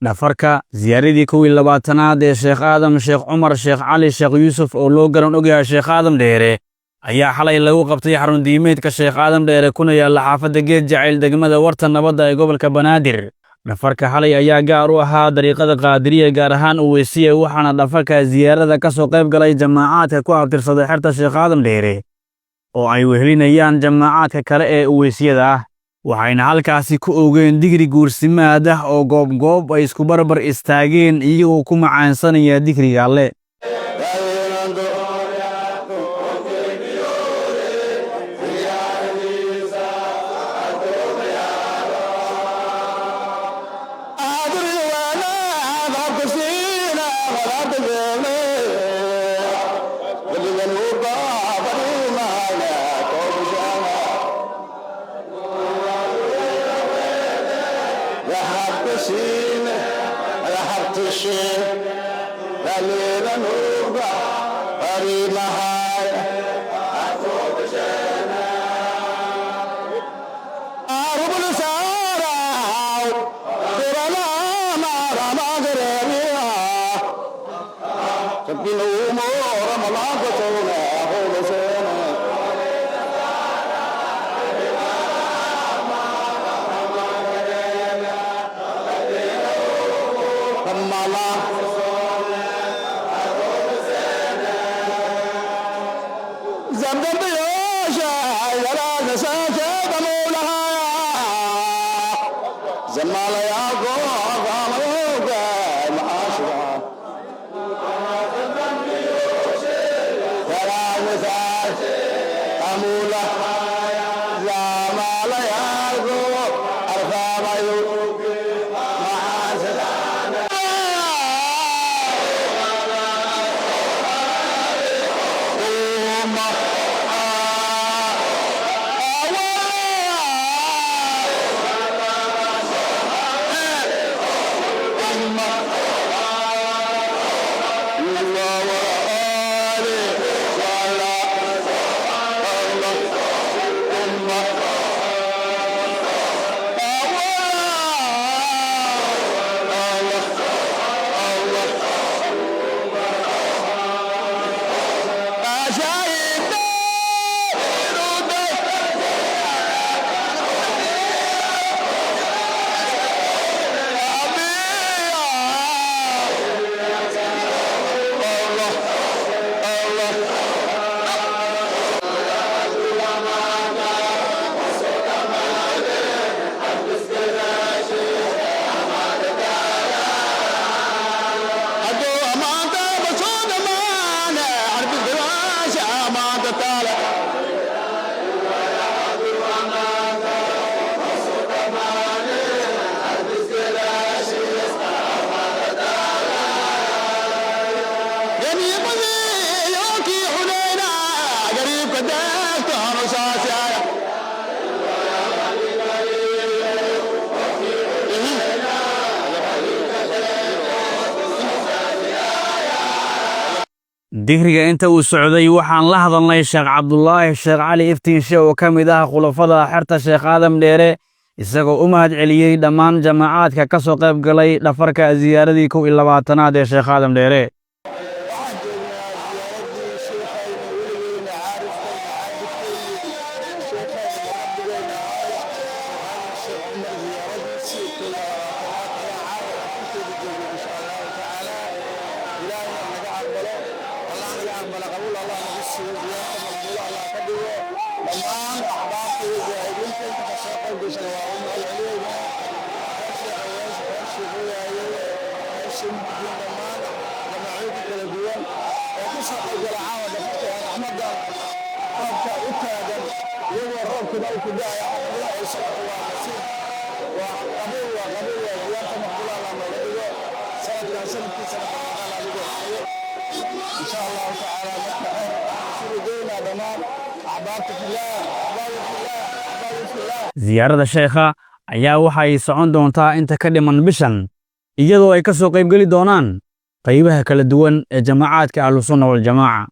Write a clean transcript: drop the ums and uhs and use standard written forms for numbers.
dhafarka ziyaaradii 12aad ee Sheekh Aadam Sheekh Cumar Sheekh Cali Sheekh Yuusuf oo loo garan ogyahay Sheekh Aadam Dheere ayaa xalay lagu qabtay xarun diimeedka Sheekh Aadam Dheere kuna yaala xaafadda Geed Jacayl degmada Warta Nabadda ee gobolka Banaadir. dhafarka xalay ayaa gaar u ahaa dariiqada qaadiriye gaar ahaan Uweysiye waxaana dhafarka ziyaarada ka soo qayb galay jamaacaadka ku abtirsaday xerta Sheekh Aadam Dheere oo ay wehelinayaan jamaacaadka kale ee Uweysiyada ah. waxayna halkaasi ku oogeen digri guursimaad ah oo goob ay isku barbar istaageen iyagoo ku macaansanaya digriga Alle. digriga inta uu socday waxaan la hadalnay Sheekh Cabdullaahi Sheekh Cali Iftiinshe oo ka mid ah khulafada xerta Sheekh Aadam Dheere isagoo u mahad celiyay dhammaan jamaacaadka ka soo qayb galay dhafarka ziyaaradii 12aad ee Sheekh Aadam Dheere. ziyaarada sheekha ayaa waxay socon doontaa inta ka dhiman bishan iyadoo ay ka soo qayb gali doonaan qaybaha kala duwan ee jamaacaadka Ahlus Sunnah wal Jamaaca.